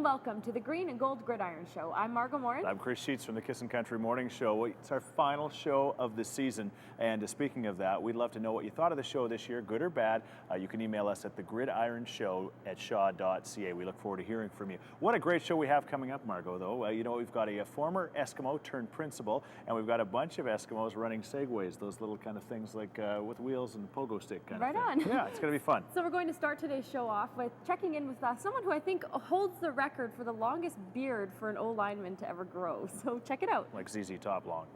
and welcome to the Green and Gold Gridiron Show. I'm Margot Morin. I'm Chris Sheets from the Kissin' Country Morning Show. It's our final show of the season, and speaking of that, we'd love to know what you thought of the show this year, good or bad. You can email us at thegridironshow@shaw.ca. We look forward to hearing from you. What a great show we have coming up, Margot, though. You know, we've got a former Eskimo turned principal, and we've got a bunch of Eskimos running Segways, those little kind of things like with wheels and pogo stick kind of thing. Right on. Yeah, it's going to be fun. So we're going to start today's show off with checking in with someone who I think holds the record for the longest beard for an O-lineman to ever grow. So check it out. Like ZZ Top long.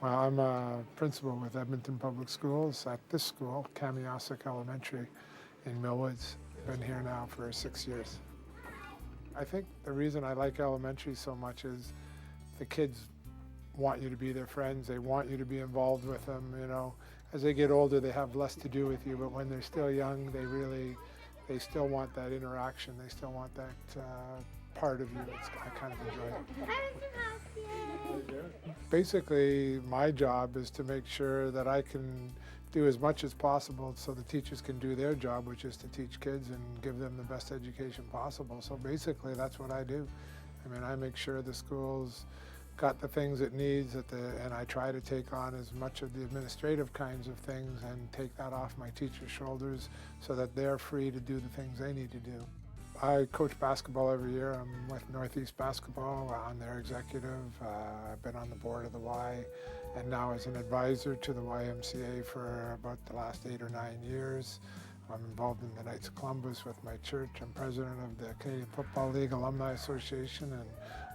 Well, I'm a principal with Edmonton Public Schools at this school, Esk Elementary in Millwoods. Been here now for 6 years. I think the reason I like elementary so much is the kids want you to be their friends. They want you to be involved with them, you know. As they get older, they have less to do with you, but when they're still young, they still want that interaction. They still want that part of you. I kind of enjoy it. Basically, my job is to make sure that I can do as much as possible so the teachers can do their job, which is to teach kids and give them the best education possible. So basically, that's what I do. I mean, I make sure the school's got the things it needs, and I try to take on as much of the administrative kinds of things and take that off my teachers' shoulders so that they're free to do the things they need to do. I coach basketball every year. I'm with Northeast Basketball on their executive. I've been on the board of the Y, and now as an advisor to the YMCA for about the last 8 or 9 years. I'm involved in the Knights of Columbus with my church. I'm president of the Canadian Football League Alumni Association and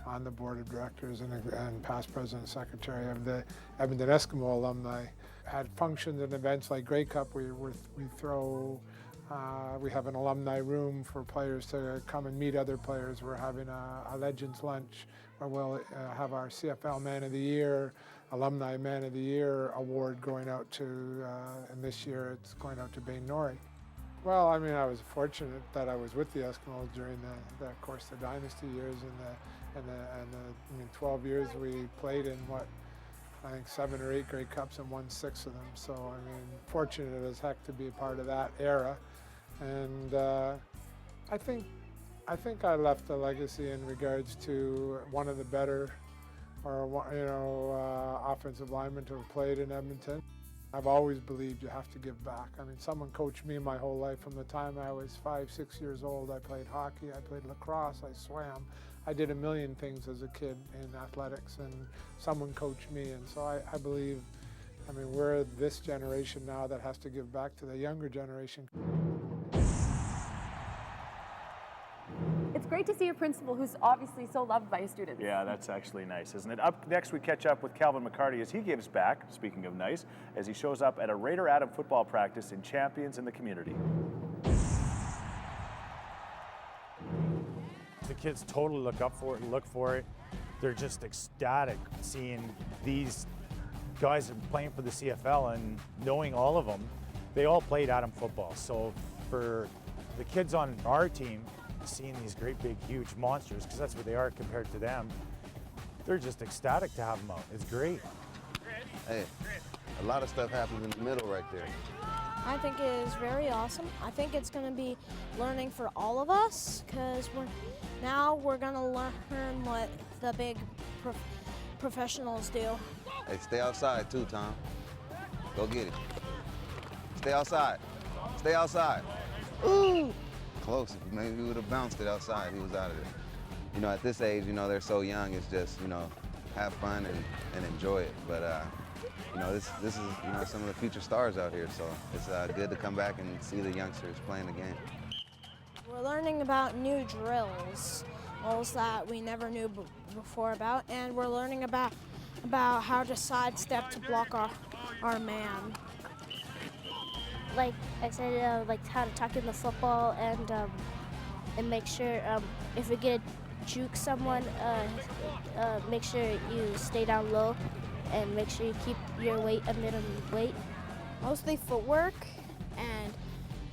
on the board of directors and past president and secretary of the Edmonton Eskimo alumni. At functions and events like Grey Cup, we have an alumni room for players to come and meet other players. We're having a Legends Lunch where we'll have our CFL Man of the Year, Alumni Man of the Year award going out to, and this year it's going out to Bain Norrie. Well, I mean, I was fortunate that I was with the Eskimos during the of course, the dynasty years and the 12 years we played in I think 7 or 8 Grey Cups and won 6 of them. So, I mean, fortunate as heck to be a part of that era. And I think I left a legacy in regards to one of the better, offensive linemen to have played in Edmonton. I've always believed you have to give back. I mean, someone coached me my whole life from the time I was 5, 6 years old. I played hockey, I played lacrosse, I swam. I did a million things as a kid in athletics, and someone coached me. And so I believe, I mean, we're this generation now that has to give back to the younger generation. It's great to see a principal who's obviously so loved by his students. Yeah, that's actually nice, isn't it? Up next, we catch up with Calvin McCarty as he gives back, speaking of nice, as he shows up at a Raider Adam football practice in Champions in the community. The kids totally look for it. They're just ecstatic seeing these guys playing for the CFL and knowing all of them. They all played Adam football. So for the kids on our team, seeing these great big huge monsters, because that's what they are compared to them, they're just ecstatic to have them out. It's great. Hey, a lot of stuff happens in the middle right there. I think it is very awesome. I think it's going to be learning for all of us, because we're going to learn what the big professionals do. Hey, stay outside too, Tom. Go get it. Stay outside. Stay outside. Ooh! Close. Maybe we would have bounced it outside. He was out of there. You know, at this age, you know, they're so young. It's just, you know, have fun and enjoy it. But you know, this is, you know, some of the future stars out here. So it's good to come back and see the youngsters playing the game. We're learning about new drills that we never knew before about, and we're learning about how to sidestep to block our man. Like I said, like how to tuck in the football and make sure if we get juke someone, make sure you stay down low and make sure you keep your weight a minimum weight. Mostly footwork, and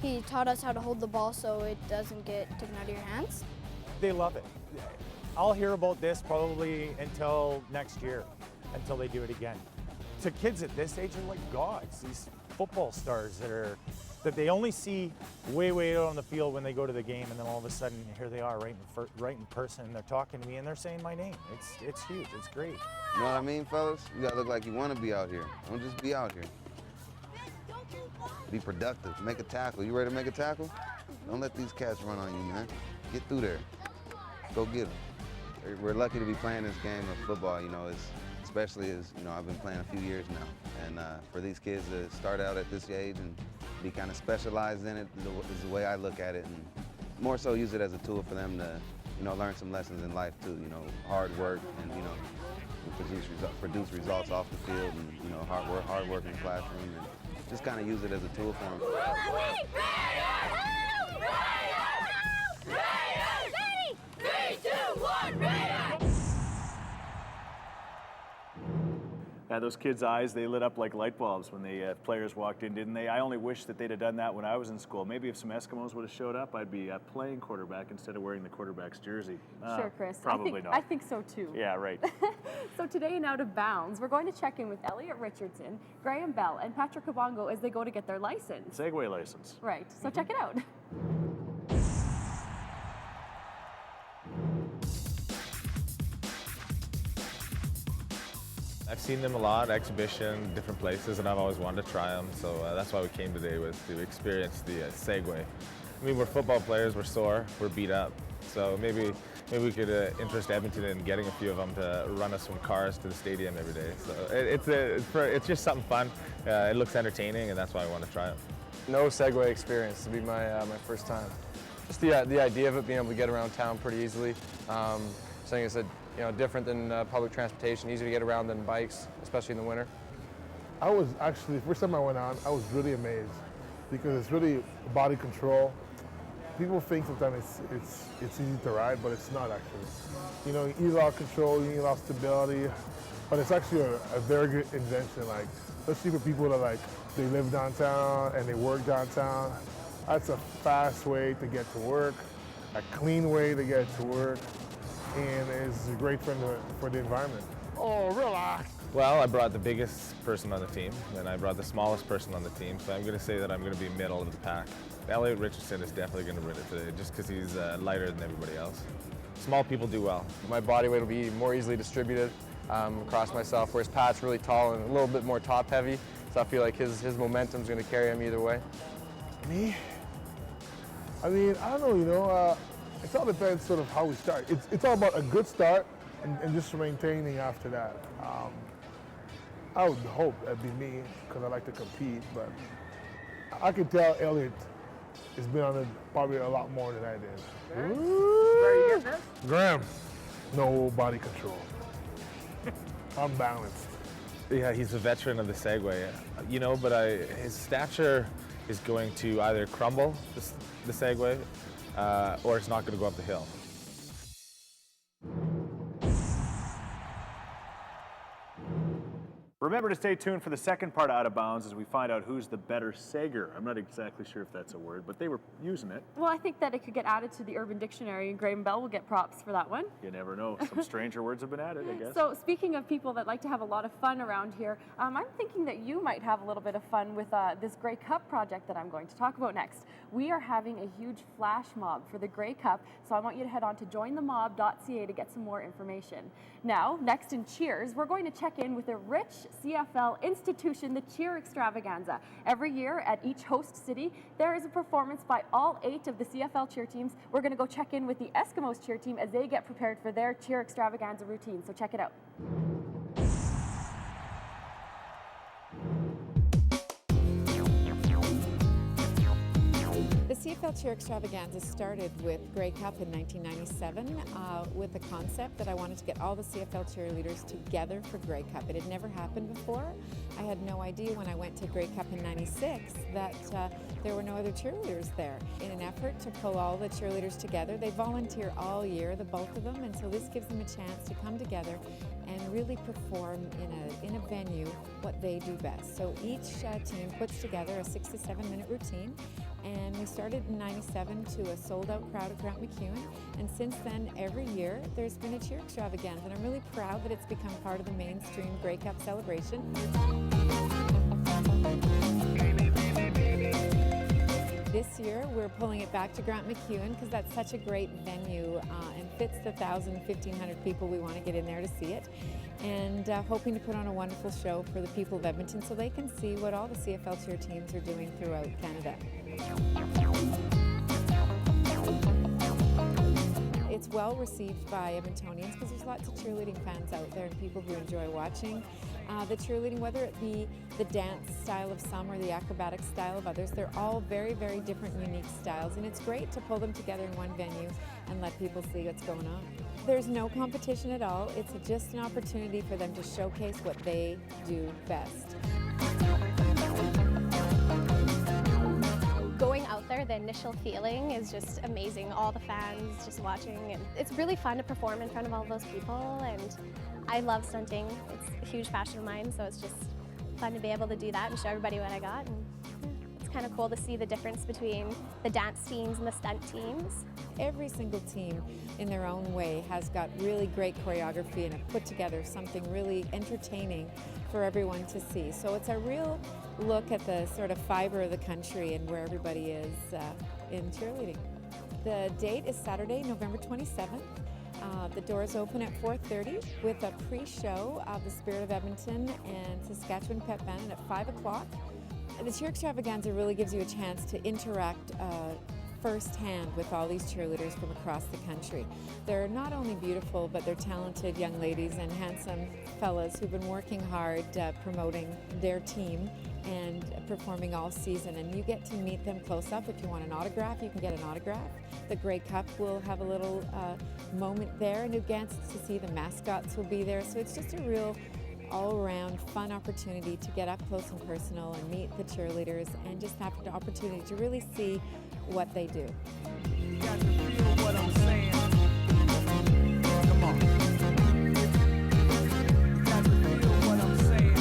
he taught us how to hold the ball so it doesn't get taken out of your hands. They love it. I'll hear about this probably until next year, until they do it again. To kids at this age, they're like gods. These football stars that they only see way out on the field when they go to the game, and then all of a sudden here they are right in person, and they're talking to me and they're saying my name. It's huge. It's great. You know what I mean, fellas? You gotta look like you want to be out here. Don't just be out here. Be productive. Make a tackle. You ready to make a tackle? Don't let these cats run on you, man. Get through there. Go get them. We're lucky to be playing this game of football, you know, especially as, you know, I've been playing a few years now. And for these kids to start out at this age and be kind of specialized in it is the way I look at it, and more so use it as a tool for them to, you know, learn some lessons in life too, you know, hard work and, you know, produce results off the field, and, you know, hard work in the classroom, and just kind of use it as a tool for them. Yeah, those kids' eyes, they lit up like light bulbs when the players walked in, didn't they? I only wish that they'd have done that when I was in school. Maybe if some Eskimos would have showed up, I'd be playing quarterback instead of wearing the quarterback's jersey. Sure, Chris. Probably not. I think so too. Yeah, right. So today in Out of Bounds, we're going to check in with Elliott Richardson, Graeme Bell, and Patrick Kabongo as they go to get their license. Seqway license. Right, so check it out. I've seen them a lot, exhibition, different places, and I've always wanted to try them. So that's why we came today, was to experience the Seqway. I mean, we're football players, we're sore, we're beat up. So maybe we could interest Edmonton in getting a few of them to run us some cars to the stadium every day. So it's just something fun. It looks entertaining, and that's why I want to try it. No Seqway experience to be my first time. Just the idea of it, being able to get around town pretty easily. Saying it's different than public transportation, easier to get around than bikes, especially in the winter. I was actually, the first time I went on, I was really amazed because it's really body control. People think sometimes it's easy to ride, but it's not actually. You know, you need a lot of control, you need a lot of stability, but it's actually a very good invention, like, especially for people that they live downtown and they work downtown. That's a fast way to get to work, a clean way to get to work, and it's great for the environment. Oh, relax. Well, I brought the biggest person on the team, and I brought the smallest person on the team, so I'm going to say that I'm going to be middle of the pack. Elliott Richardson is definitely going to win it today, just because he's lighter than everybody else. Small people do well. My body weight will be more easily distributed across myself, whereas Pat's really tall and a little bit more top heavy, so I feel like his momentum's going to carry him either way. Me? I mean, I don't know, it all depends sort of how we start. It's all about a good start and just maintaining after that. I would hope that'd be me because I like to compete, but I can tell Elliott has been on it probably a lot more than I did. Where are you getting this? Graeme, no body control. Unbalanced. Yeah, he's a veteran of the Seqway, you know, but his stature is going to either crumble the Seqway or it's not going to go up the hill. Remember to stay tuned for the second part of Out of Bounds as we find out who's the better Sager. I'm not exactly sure if that's a word, but they were using it. Well, I think that it could get added to the Urban Dictionary, and Graeme Bell will get props for that one. You never know. Some stranger words have been added, I guess. So speaking of people that like to have a lot of fun around here, I'm thinking that you might have a little bit of fun with this Grey Cup project that I'm going to talk about next. We are having a huge flash mob for the Grey Cup, so I want you to head on to jointhemob.ca to get some more information. Now, next in Cheers, we're going to check in with a rich CFL institution, the Cheer Extravaganza. Every year at each host city, there is a performance by all 8 of the CFL cheer teams. We're going to go check in with the Eskimos cheer team as they get prepared for their Cheer Extravaganza routine, so check it out. The CFL Cheer Extravaganza started with Grey Cup in 1997 with the concept that I wanted to get all the CFL cheerleaders together for Grey Cup. It had never happened before. I had no idea when I went to Grey Cup in '96 that there were no other cheerleaders there. In an effort to pull all the cheerleaders together, they volunteer all year, the bulk of them, and so this gives them a chance to come together and really perform in a venue what they do best. So each team puts together a 6 to 7 minute routine, and we started in '97 to a sold-out crowd at Grant MacEwan, and since then, every year, there's been a Cheer Extravaganza, and I'm really proud that it's become part of the mainstream Grey Cup celebration. this year we're pulling it back to Grant MacEwan because that's such a great venue and fits the 1,000, 1,500 people we want to get in there to see it. And hoping to put on a wonderful show for the people of Edmonton so they can see what all the CFL cheer teams are doing throughout Canada. It's well received by Edmontonians because there's lots of cheerleading fans out there and people who enjoy watching the cheerleading, whether it be the dance style of some or the acrobatic style of others. They're all very, very different, unique styles, and it's great to pull them together in one venue and let people see what's going on. There's no competition at all. It's just an opportunity for them to showcase what they do best. Going out there, the initial feeling is just amazing. All the fans just watching, and it's really fun to perform in front of all those people, and I love stunting. It's a huge passion of mine, so it's just fun to be able to do that and show everybody what I got. And it's kind of cool to see the difference between the dance teams and the stunt teams. Every single team in their own way has got really great choreography and have put together something really entertaining for everyone to see. So it's a real look at the sort of fiber of the country and where everybody is in cheerleading. The date is Saturday, November 27th. The doors open at 4:30 with a pre-show of the Spirit of Edmonton and Saskatchewan Pep Band at 5 o'clock. The Cheer Extravaganza really gives you a chance to interact firsthand with all these cheerleaders from across the country. They're not only beautiful, but they're talented young ladies and handsome fellas who've been working hard promoting their team and performing all season, and you get to meet them close up. If you want an autograph, you can get an autograph. The Grey Cup will have a little moment there, and you get to see the mascots will be there. So it's just a real all-around fun opportunity to get up close and personal and meet the cheerleaders and just have the opportunity to really see what they do. You got to feel what I'm saying. Come on. You got to feel what I'm saying.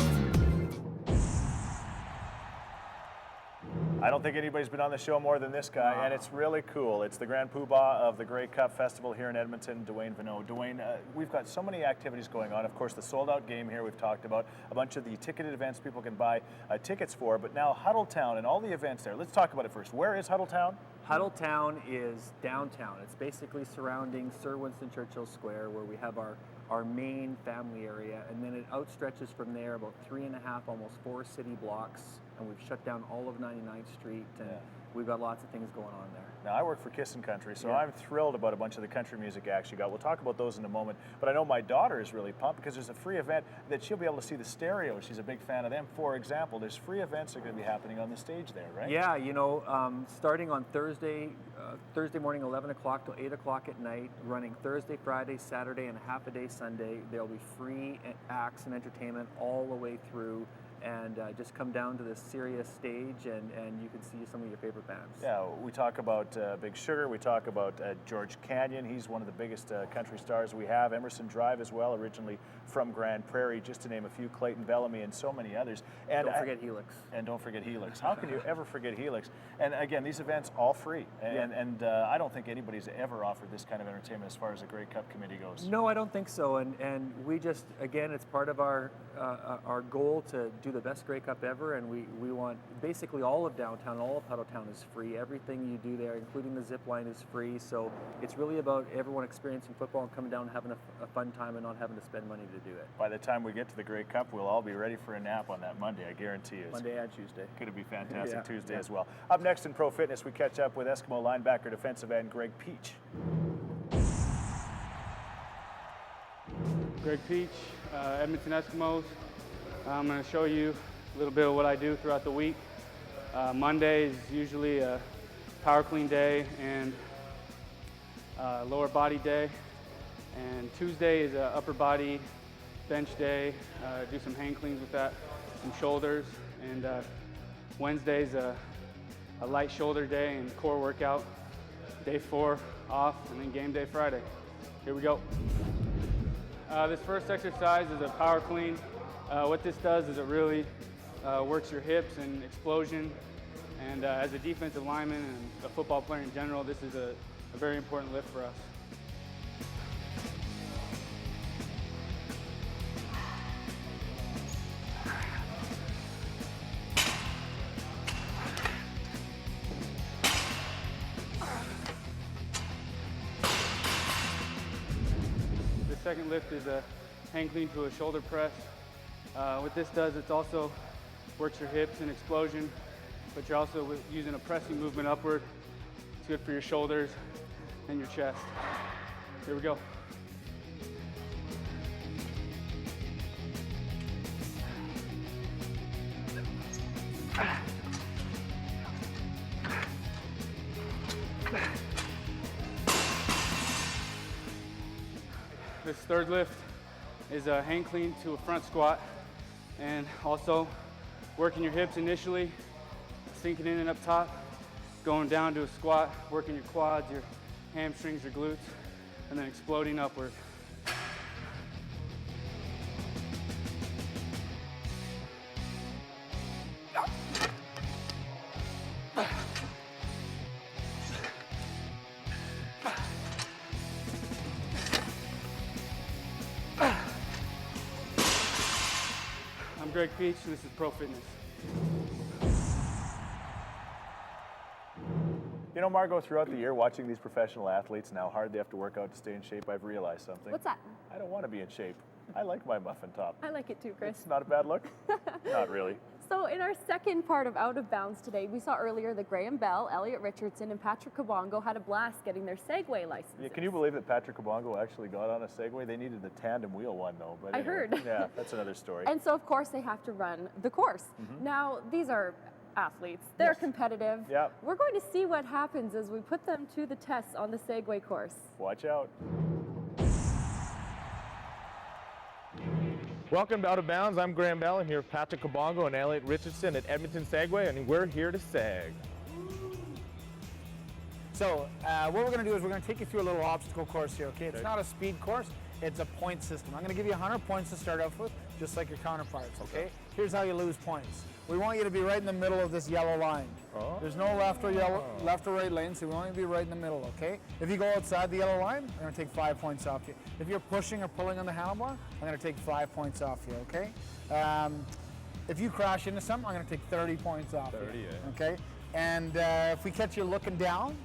I don't think anybody's been on the show more than this guy, and it's really cool. It's the Grand Poobah of the Grey Cup Festival here in Edmonton, Dwayne Vanneau. Dwayne, we've got so many activities going on. Of course, the sold-out game here we've talked about, a bunch of the ticketed events people can buy tickets for, but now Huddletown and all the events there. Let's talk about it first. Where is Huddletown? Huddletown is downtown. It's basically surrounding Sir Winston Churchill Square, where we have our main family area, and then it outstretches from there about 3.5, almost 4 city blocks, and we've shut down all of 99th Street, and we've got lots of things going on there. Now, I work for Kissin' Country, so I'm thrilled about a bunch of the country music acts you got. We'll talk about those in a moment, but I know my daughter is really pumped because there's a free event that she'll be able to see the Stereo. She's a big fan of them. For example, there's free events that are going to be happening on the stage there, right? Yeah, you know, starting on Thursday morning, 11 o'clock till 8 o'clock at night, running Thursday, Friday, Saturday, and a half a day Sunday. There'll be free acts and entertainment all the way through. And just come down to this serious stage and you can see some of your favorite bands. Yeah, we talk about Big Sugar, we talk about George Canyon. He's one of the biggest country stars we have. Emerson Drive as well, originally from Grand Prairie, just to name a few, Clayton Bellamy and so many others. And don't forget Helix. And don't forget Helix. How can you ever forget Helix? And again, these events all free. And I don't think anybody's ever offered this kind of entertainment as far as the Grey Cup committee goes. No, I don't think so. And we just, again, it's part of our goal to do the best Grey Cup ever, and we want basically all of downtown, all of Huddletown is free. Everything you do there, including the zip line, is free. So it's really about everyone experiencing football and coming down and having a fun time and not having to spend money to do it. By the time we get to the Grey Cup, we'll all be ready for a nap on that Monday, I guarantee you. Monday and Tuesday. Going to be fantastic. Tuesday as well. Up next in Pro Fitness, we catch up with Eskimo linebacker defensive end Greg Peach. Greg Peach, Edmonton Eskimos. I'm going to show you a little bit of what I do throughout the week. Monday is usually a power clean day and lower body day. And Tuesday is an upper body bench day. Do some hang cleans with that, some shoulders. And Wednesday is a light shoulder day and core workout. Day 4 off, and then game day Friday. Here we go. This first exercise is a power clean. What this does is it really works your hips and explosion. And as a defensive lineman and a football player in general, this is a very important lift for us. second lift is a hang clean to a shoulder press. What this does, it also works your hips and explosion, but you're also using a pressing movement upward. It's good for your shoulders and your chest. Here we go. This third lift is a hang clean to a front squat, and also working your hips initially, sinking in and up top, going down to a squat, working your quads, your hamstrings, your glutes, and then exploding upward. I'm Greg Peach, and this is Pro Fitness. You know, Margot, throughout the year, watching these professional athletes and how hard they have to work out to stay in shape, I've realized something. What's that? I don't want to be in shape. I like my muffin top. I like it too, Chris. It's not a bad look. Not really. So in our second part of Out of Bounds today, we saw earlier that Graeme Bell, Elliott Richardson, and Patrick Kabongo had a blast getting their Seqway licenses. Yeah, can you believe that Patrick Kabongo actually got on a Seqway? They needed the tandem wheel one, though. But I anyway, heard. Yeah, that's another story. And so, of course, they have to run the course. Now, these are athletes. They're competitive. Yep. We're going to see what happens as we put them to the test on the Seqway course. Watch out. Welcome to Out of Bounds. I'm Graeme Bell. I'm here with Patrick Kabongo and Elliott Richardson at Edmonton Seqway, and we're here to seg. So what we're going to do is we're going to take you through a little obstacle course here, okay? It's not a speed course, it's a point system. I'm going to give you 100 points to start off with, just like your counterparts, okay? Here's how you lose points. We want you to be right in the middle of this yellow line. Oh. There's no left or right lane, so we want you to be right in the middle, okay? If you go outside the yellow line, I'm going to take 5 points off you. If you're pushing or pulling on the handlebar, I'm going to take 5 points off you, okay? If you crash into something, I'm going to take 30 points off you, okay? And if we catch you looking down,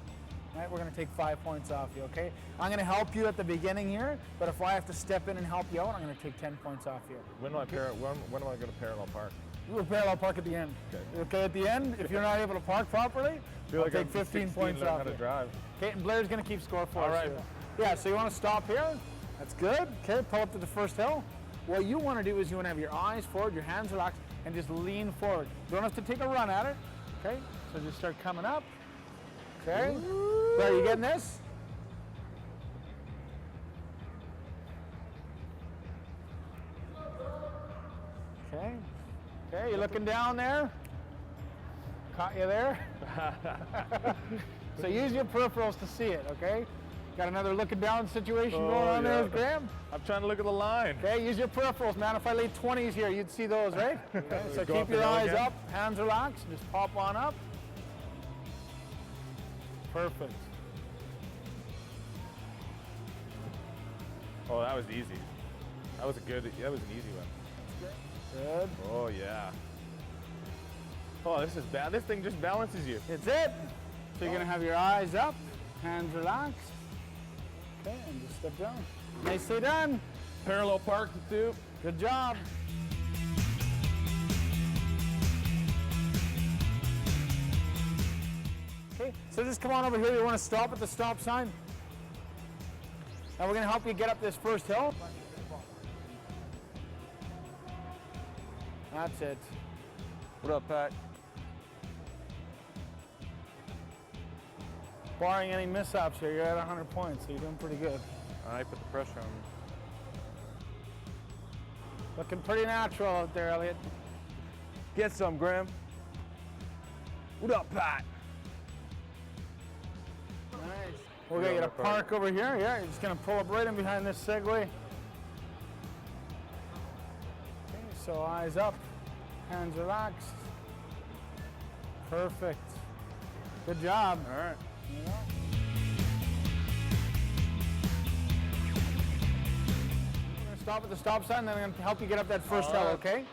right, we're going to take 5 points off you, okay? I'm going to help you at the beginning here, but if I have to step in and help you out, I'm going to take 10 points off you. When am I going to parallel park? We'll parallel park at the end. Okay, at the end, if you're not able to park properly, I'll take 15 points off you. Drive. Okay, and Blair's going to keep score for us. All right. Here. Yeah, so you want to stop here. That's good. Okay, pull up to the first hill. What you want to do is you want to have your eyes forward, your hands relaxed, and just lean forward. You don't have to take a run at it. Okay, so just start coming up. Okay, Blair, you getting this? Okay. Okay, you looking down there? Caught you there? So use your peripherals to see it, okay? Got another looking down situation going on there with Graeme? I'm trying to look at the line. Okay, use your peripherals, man. If I laid 20s here, you'd see those, right? Okay, so keep your eyes up, hands relaxed, just pop on up. Perfect. Oh, that was easy. That was an easy one. Good. Oh, yeah. Oh, this is bad. This thing just balances you. That's it. So you're going to have your eyes up, hands relaxed. Okay, and just step down. Nicely done. Parallel park to two. Good job. Okay, so just come on over here. You want to stop at the stop sign. Now we're going to help you get up this first hill. That's it. What up, Pat? Barring any mishaps here, you're at 100 points, so you're doing pretty good. I put the pressure on me. Looking pretty natural out there, Elliott. Get some, Graeme. What up, Pat? Nice. We're going to get a park over here. Yeah, you're just going to pull up right in behind this Seqway. Okay, so eyes up, hands relaxed. Perfect. Good job. All right. Yeah. We're going to stop at the stop sign, then I'm going to help you get up that first hill, okay?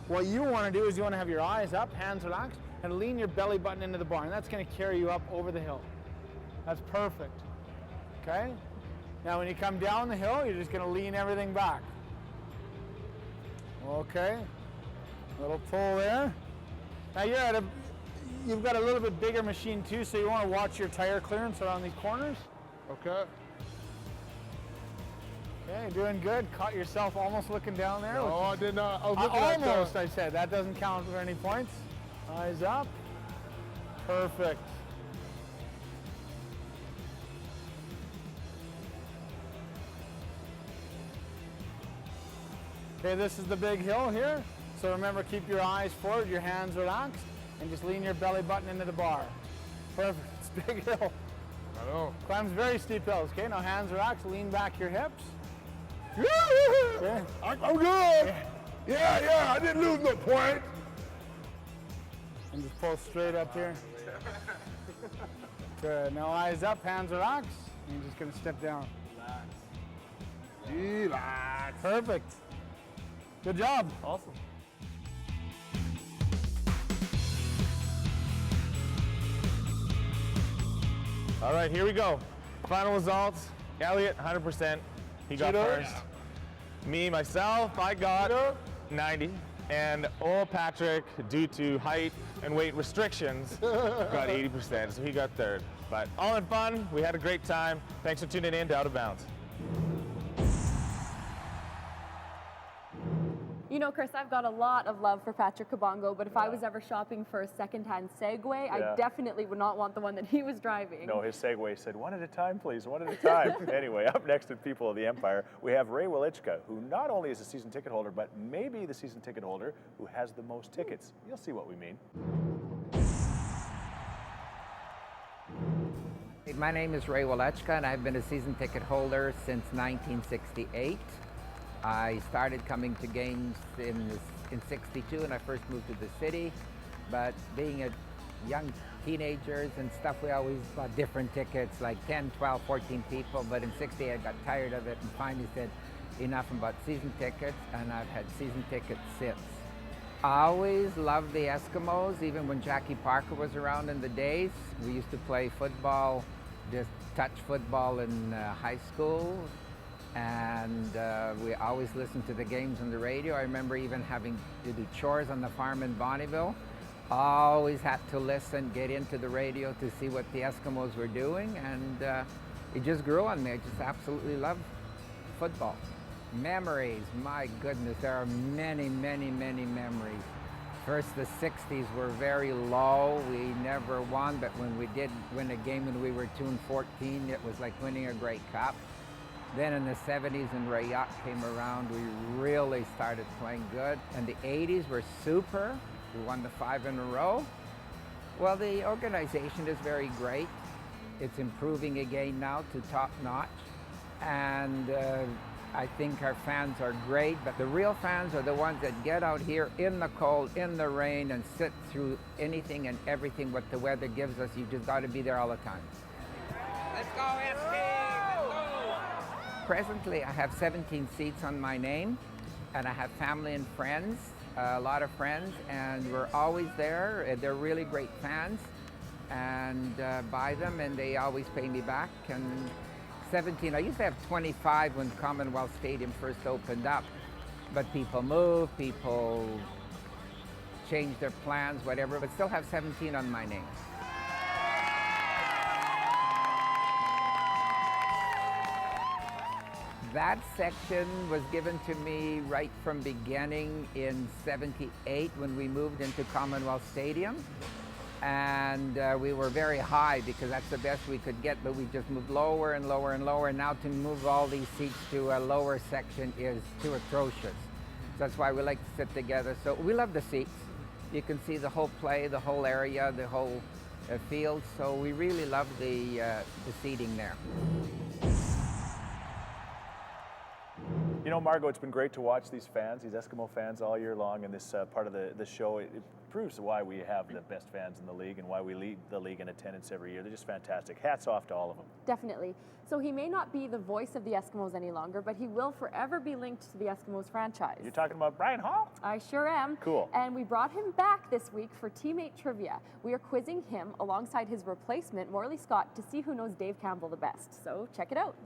What you want to do is you want to have your eyes up, hands relaxed, and lean your belly button into the bar, and that's going to carry you up over the hill. That's perfect. Okay? Now when you come down the hill, you're just going to lean everything back. Okay. Little pull there. Now you've got a little bit bigger machine too, so you want to watch your tire clearance around these corners. Okay. Okay, doing good. Caught yourself almost looking down there. No, I did not. I was looking almost, I said. That doesn't count for any points. Eyes up. Perfect. Okay, this is the big hill here. So remember, keep your eyes forward, your hands relaxed, and just lean your belly button into the bar. Perfect. It's a big hill. I know. Climbs very steep hills. Okay, now hands relaxed, lean back your hips. Okay. I'm good. Yeah, I didn't lose no point. And just pull straight up here. Good. Now eyes up, hands relaxed. And you're just going to step down. Relax. Perfect. Good job. Awesome. All right, here we go. Final results. Elliott, 100%. He got first. Me, myself, I got 90. And old Patrick, due to height and weight restrictions, got 80%, so he got third. But all in fun, we had a great time. Thanks for tuning in to Out of Bounds. You know, Chris, I've got a lot of love for Patrick Kabongo, but if I was ever shopping for a second-hand Seqway, I definitely would not want the one that he was driving. No, his Seqway said, one at a time, please, one at a time. Anyway, up next at People of the Empire, we have Ray Welychka, who not only is a season ticket holder, but maybe the season ticket holder who has the most tickets. You'll see what we mean. My name is Ray Welychka, and I've been a season ticket holder since 1968. I started coming to games in 62 when I first moved to the city, but being a young teenagers and stuff, we always bought different tickets, like 10, 12, 14 people, but in 68 I got tired of it and finally said enough about season tickets, and I've had season tickets since. I always loved the Eskimos, even when Jackie Parker was around in the days. We used to play football, just touch football in high school. And we always listened to the games on the radio. I remember even having to do chores on the farm in Bonneville. Always had to listen, get into the radio to see what the Eskimos were doing, and it just grew on me. I just absolutely love football. Memories, my goodness, there are many, many, many memories. First, the 60s were very low. We never won, but when we did win a game when we were 2-14, it was like winning a Grey Cup. Then in the 70s, when Ray Welychka came around, we really started playing good. And the 80s were super. We won the 5 in a row. Well, the organization is very great. It's improving again now to top notch. And I think our fans are great, but the real fans are the ones that get out here in the cold, in the rain, and sit through anything and everything what the weather gives us. You just got to be there all the time. Let's go, Eskimo! Presently, I have 17 seats on my name, and I have family and friends, a lot of friends, and we're always there. They're really great fans, and buy them, and they always pay me back. And 17, I used to have 25 when Commonwealth Stadium first opened up, but people moved, people changed their plans, whatever, but still have 17 on my name. That section was given to me right from beginning in 78 when we moved into Commonwealth Stadium. And we were very high because that's the best we could get, but we just moved lower and lower and lower. And now to move all these seats to a lower section is too atrocious. So that's why we like to sit together. So we love the seats. You can see the whole play, the whole area, the whole field. So we really love the seating there. You know, Margot, it's been great to watch these fans, these Eskimo fans all year long, and this part of the show. It proves why we have the best fans in the league and why we lead the league in attendance every year. They're just fantastic. Hats off to all of them. Definitely. So he may not be the voice of the Eskimos any longer, but he will forever be linked to the Eskimos franchise. You're talking about Bryan Hall? I sure am. Cool. And we brought him back this week for teammate trivia. We are quizzing him alongside his replacement, Morley Scott, to see who knows Dave Campbell the best. So check it out.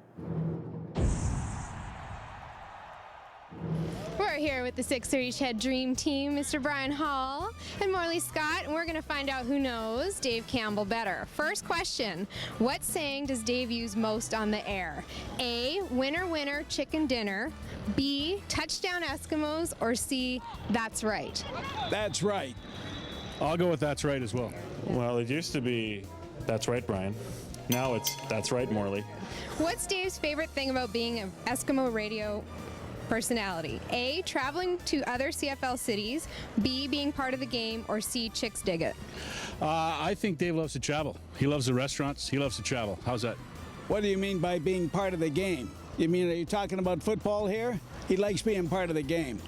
We're here with the 630 Head Dream Team, Mr. Bryan Hall and Morley Scott, and we're going to find out who knows Dave Campbell better. First question, what saying does Dave use most on the air? A, winner, winner, chicken dinner. B, touchdown Eskimos. Or C, that's right. That's right. I'll go with that's right as well. Well, it used to be that's right, Bryan. Now it's that's right, Morley. What's Dave's favorite thing about being an Eskimo radio personality? A, traveling to other CFL cities. B, being part of the game. Or C, chicks dig it. I think Dave loves to travel. He loves the restaurants. He loves to travel. How's that? What do you mean by being part of the game? You mean, are you talking about football here? He likes being part of the game.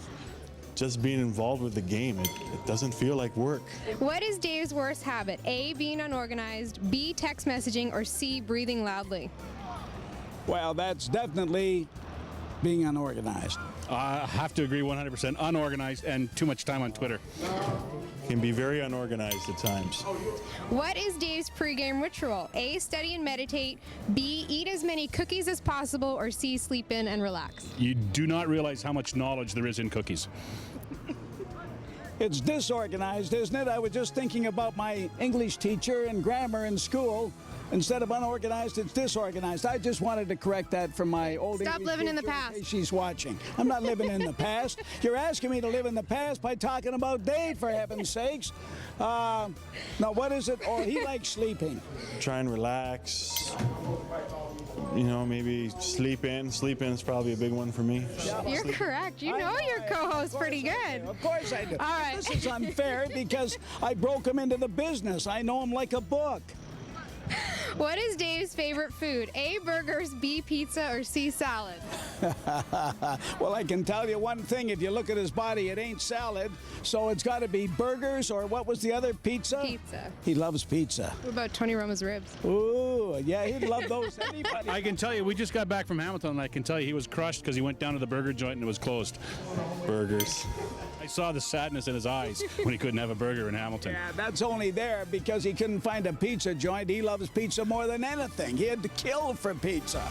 Just being involved with the game. It doesn't feel like work. What is Dave's worst habit? A, being unorganized. B, text messaging. Or C, breathing loudly. Well, that's definitely being unorganized. I have to agree 100%. Unorganized and too much time on Twitter. Can be very unorganized at times. What is Dave's pregame ritual? A, study and meditate. B, eat as many cookies as possible. Or C, sleep in and relax. You do not realize how much knowledge there is in cookies. It's disorganized, isn't it? I was just thinking about my English teacher and grammar in school. Instead of unorganized, it's disorganized. I just wanted to correct that from my old Stop English living in the teacher past. case she's watching. I'm not living in the past. You're asking me to live in the past by talking about Dave, for heaven's sakes. Now, what is it? Oh, he likes sleeping. Try and relax. You know, maybe sleep in. Sleep in is probably a big one for me. You're correct. You know your co-host pretty good. Of course I do. All right. This is unfair because I broke him into the business. I know him like a book. What is Dave's favorite food? A, burgers, B, pizza, or C, salad? Well, I can tell you one thing. If you look at his body, it ain't salad. So it's got to be burgers, or what was the other, pizza? Pizza. He loves pizza. What about Tony Roma's ribs? Ooh, yeah, he'd love those. Anybody. I can tell you, we just got back from Hamilton, and I can tell you he was crushed because he went down to the burger joint and it was closed. Burgers. I saw the sadness in his eyes when he couldn't have a burger in Hamilton. Yeah, that's only there because he couldn't find a pizza joint. He loves pizza more than anything. He had to kill for pizza.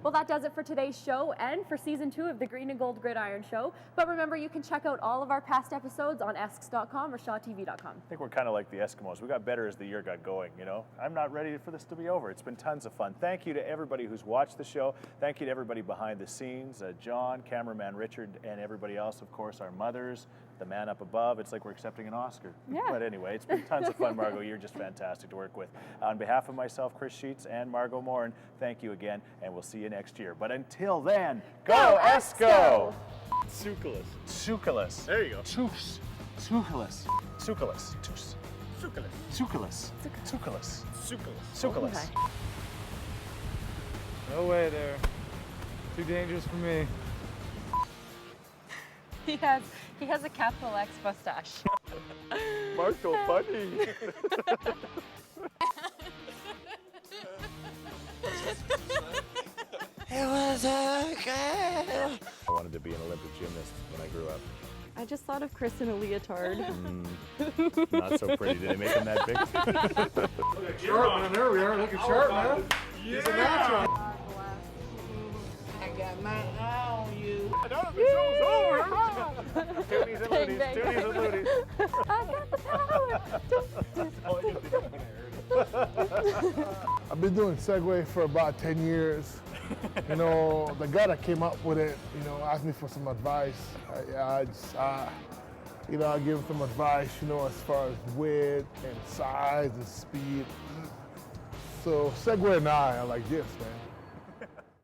Well, that does it for today's show and for Season 2 of the Green and Gold Gridiron Show. But remember, you can check out all of our past episodes on esks.com or shawtv.com. I think we're kind of like the Eskimos. We got better as the year got going, you know. I'm not ready for this to be over. It's been tons of fun. Thank you to everybody who's watched the show. Thank you to everybody behind the scenes, John, cameraman Richard, and everybody else, of course, our mothers, the man up above. It's like we're accepting an Oscar. Yeah. But anyway, it's been tons of fun, Margot. You're just fantastic to work with. On behalf of myself, Chris Sheets, and Margot Morin, thank you again, and we'll see you next year. But until then, go Esko! Succulus. Succulus. There you go. Toos. Succulus. Succulus. Toos. Succulus. Succulus. Succulus. Succulus. Succulus. No way there. Too dangerous for me. He has a capital X mustache. Marco funny. It was okay. I wanted to be an Olympic gymnast when I grew up. I just thought of Chris in a leotard. Not so pretty. Did they make him that big? Sharp, man. There we are. Looking sharp, man. He's a natural. I got my eye on you. Tooties and looties. Tooties and looties. I got the power. I've been doing Seqway for about 10 years. You know, the guy that came up with it, you know, asked me for some advice. I give him some advice, you know, as far as width and size and speed. So Seqway and I are like this, man.